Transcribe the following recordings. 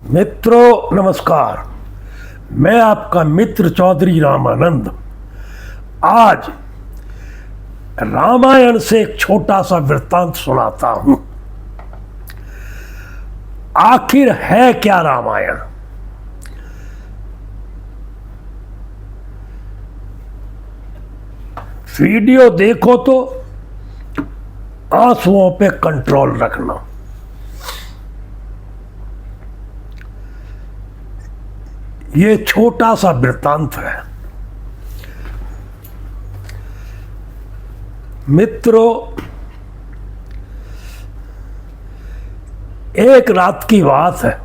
मित्रों नमस्कार। मैं आपका मित्र चौधरी रामानंद आज रामायण से एक छोटा सा वृत्तांत सुनाता हूं। आखिर है क्या रामायण? वीडियो देखो तो आंसुओं पे कंट्रोल रखना। ये छोटा सा वृत्तांत है। मित्रों, एक रात की बात है।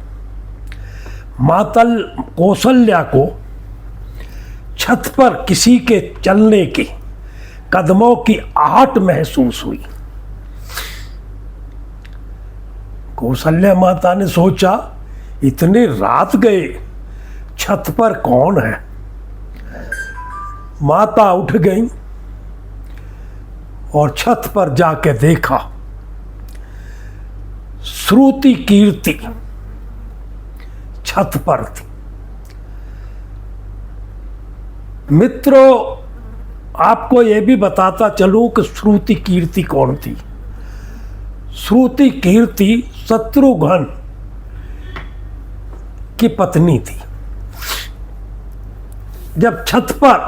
माता कौशल्या को छत पर किसी के चलने की कदमों की आहट महसूस हुई। कौशल्या माता ने सोचा, इतनी रात गए, छत पर कौन है? माता उठ गई और छत पर जाके देखा, श्रुति कीर्ति छत पर थी। मित्रों, आपको यह भी बताता चलूं कि श्रुति कीर्ति कौन थी। श्रुति कीर्ति शत्रुघ्न की पत्नी थी। जब छत पर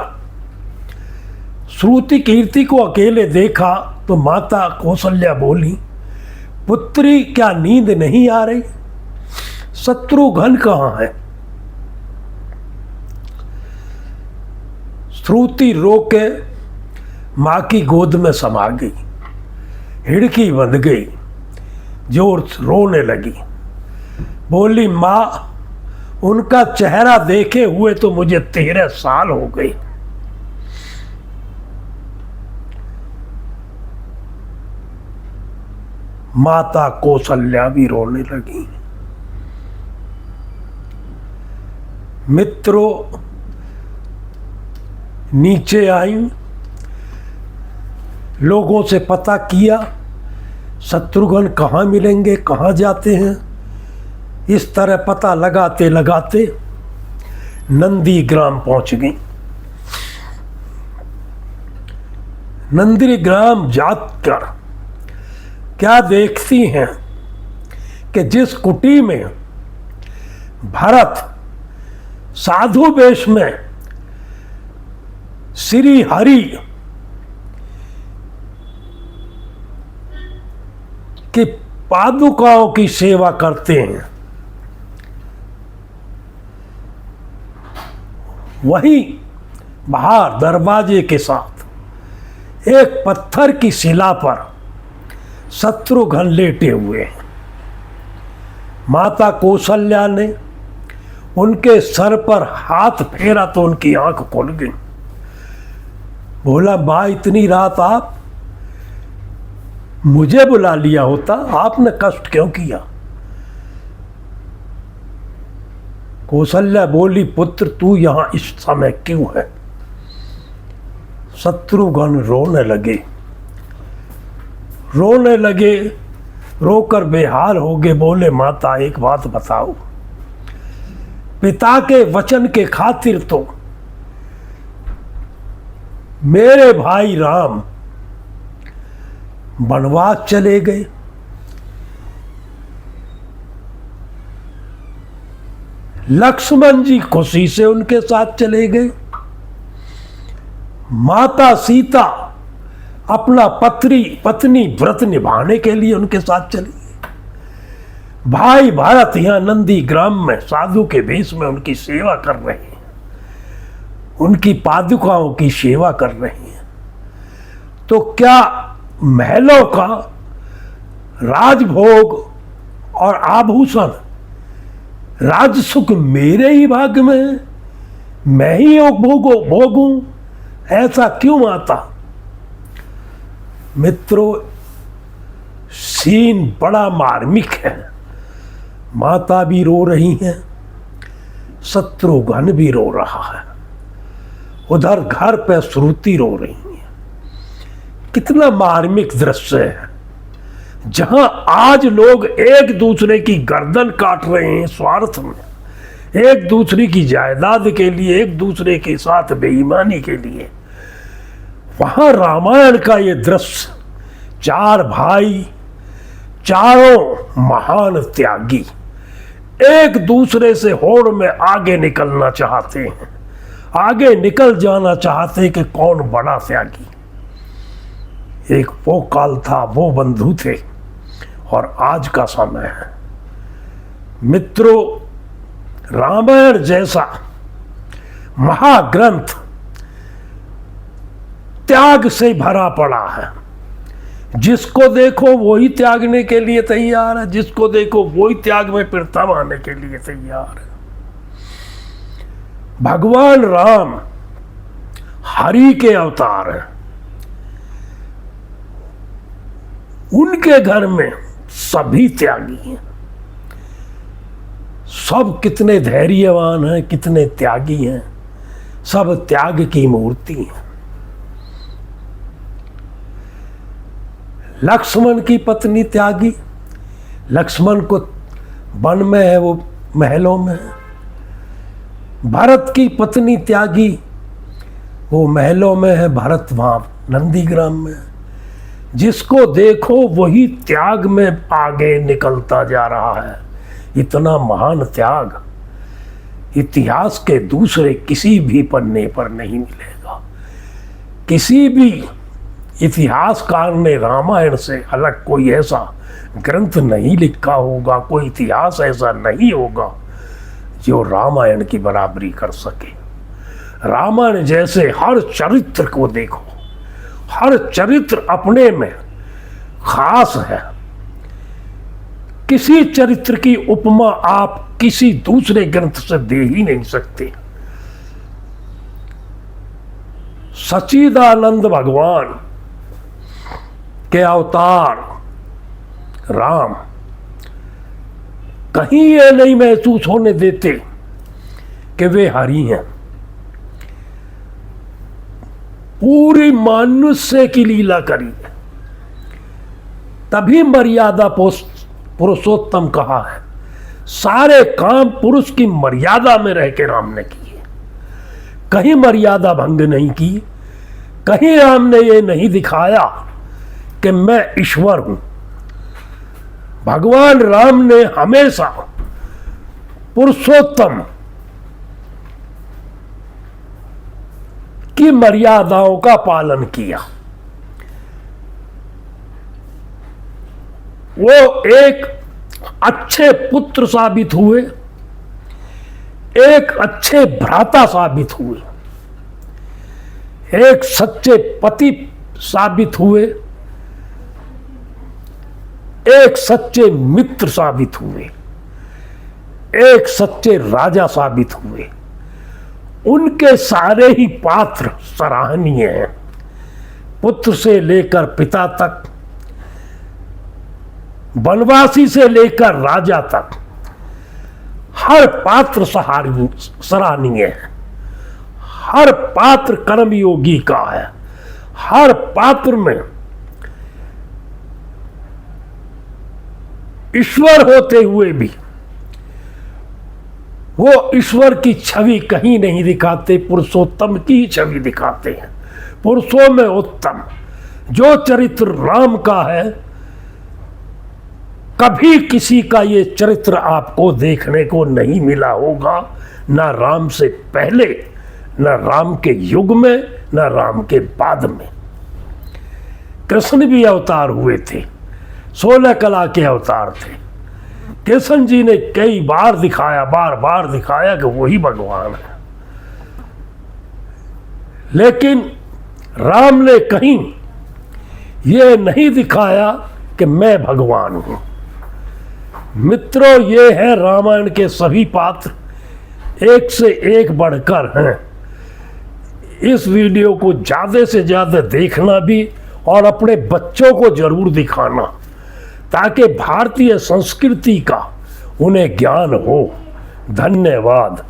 श्रुति कीर्ति को अकेले देखा तो माता कौशल्या बोली, पुत्री क्या नींद नहीं आ रही? शत्रुघ्न कहाँ है? श्रुति रो के मां की गोद में समा गई, हिड़की बंध गई, जोर से रोने लगी। बोली, मां, उनका चेहरा देखे हुए तो मुझे 13 साल हो गए। माता कौशल्या भी रोने लगी। मित्रों, नीचे आई, लोगों से पता किया शत्रुघ्न कहाँ मिलेंगे, कहाँ जाते हैं। इस तरह पता लगाते लगाते नंदी ग्राम पहुंच गई। नंदी ग्राम जाकर क्या देखती हैं कि जिस कुटी में भरत साधु वेश में श्री हरि की पादुकाओं की सेवा करते हैं, वहीं बाहर दरवाजे के साथ एक पत्थर की शिला पर शत्रुघ्न लेटे हुए हैं। माता कौशल्या ने उनके सर पर हाथ फेरा तो उनकी आंख खुल गई। बोला, मां, इतनी रात आप मुझे बुला लिया होता, आपने कष्ट क्यों किया? कौशल्या बोली, पुत्र, तू यहां इस समय क्यों है? शत्रुघ्न रोने लगे, रोकर बेहाल हो गए। बोले, माता, एक बात बताओ, पिता के वचन के खातिर तो मेरे भाई राम वनवास चले गए, लक्ष्मण जी खुशी से उनके साथ चले गए, माता सीता अपना पत्नी व्रत निभाने के लिए उनके साथ चली गई, भाई भरत यहां नंदी ग्राम में साधु के वेश में उनकी सेवा कर रहे हैं, उनकी पादुकाओं की सेवा कर रहे हैं। तो क्या महलों का राजभोग और आभूषण राजसुख मेरे ही भाग्य में है? मैं ही भोगूं? ऐसा क्यों माता? मित्रों, सीन बड़ा मार्मिक है। माता भी रो रही हैं, शत्रुघ्न भी रो रहा है, उधर घर पे श्रुति रो रही है। कितना मार्मिक दृश्य है। जहां आज लोग एक दूसरे की गर्दन काट रहे हैं स्वार्थ में, एक दूसरे की जायदाद के लिए, एक दूसरे के साथ बेईमानी के लिए, वहां रामायण का ये दृश्य, चार भाई, चारों महान त्यागी एक दूसरे से होड़ में आगे निकलना चाहते हैं, आगे निकल जाना चाहते हैं कि कौन बड़ा त्यागी। एक वो काल था, वो बंधु थे, और आज का समय है। मित्रों, रामायण जैसा महाग्रंथ त्याग से भरा पड़ा है। जिसको देखो वही त्यागने के लिए तैयार है, जिसको देखो वही त्याग में प्रथम आने के लिए तैयार है। भगवान राम हरि के अवतार हैं। उनके घर में सभी त्यागी हैं। सब कितने धैर्यवान हैं, कितने त्यागी हैं, सब त्याग की मूर्ति हैं। लक्ष्मण की पत्नी त्यागी, लक्ष्मण को वन में है, वो महलों में है। भरत की पत्नी त्यागी, वो महलों में है, भरत वहां नंदीग्राम में है। जिसको देखो वही त्याग में आगे निकलता जा रहा है। इतना महान त्याग इतिहास के दूसरे किसी भी पन्ने पर नहीं मिलेगा। किसी भी इतिहासकार ने रामायण से अलग कोई ऐसा ग्रंथ नहीं लिखा होगा, कोई इतिहास ऐसा नहीं होगा जो रामायण की बराबरी कर सके। रामायण जैसे हर चरित्र को देखो, हर चरित्र अपने में खास है। किसी चरित्र की उपमा आप किसी दूसरे ग्रंथ से दे ही नहीं सकते। सच्चिदानंद भगवान के अवतार राम कहीं ये नहीं महसूस होने देते कि वे हरि हैं। पूरी मनुष्य की लीला करी, तभी मर्यादा पुरुषोत्तम कहा है। सारे काम पुरुष की मर्यादा में रह के राम ने किए, कहीं मर्यादा भंग नहीं की। कहीं राम ने ये नहीं दिखाया कि मैं ईश्वर हूं। भगवान राम ने हमेशा पुरुषोत्तम की मर्यादाओं का पालन किया। वो एक अच्छे पुत्र साबित हुए, एक अच्छे भ्राता साबित हुए, एक सच्चे पति साबित हुए, एक सच्चे मित्र साबित हुए, एक सच्चे राजा साबित हुए। उनके सारे ही पात्र सराहनीय हैं। पुत्र से लेकर पिता तक, वनवासी से लेकर राजा तक, हर पात्र सराहनीय है। हर पात्र कर्मयोगी का है। हर पात्र में ईश्वर होते हुए भी वो ईश्वर की छवि कहीं नहीं दिखाते, पुरुषोत्तम की छवि दिखाते हैं। पुरुषों में उत्तम जो चरित्र राम का है, कभी किसी का ये चरित्र आपको देखने को नहीं मिला होगा। ना राम से पहले, ना राम के युग में, ना राम के बाद में। कृष्ण भी अवतार हुए थे, 16 कला के अवतार थे। कृष्ण जी ने कई बार दिखाया, बार बार दिखाया कि वही भगवान है। लेकिन राम ने कहीं ये नहीं दिखाया कि मैं भगवान हूं। मित्रों, ये है रामायण के सभी पात्र, एक से एक बढ़कर हैं। इस वीडियो को ज़्यादा से ज़्यादा देखना भी और अपने बच्चों को जरूर दिखाना, ताकि भारतीय संस्कृति का उन्हें ज्ञान हो। धन्यवाद।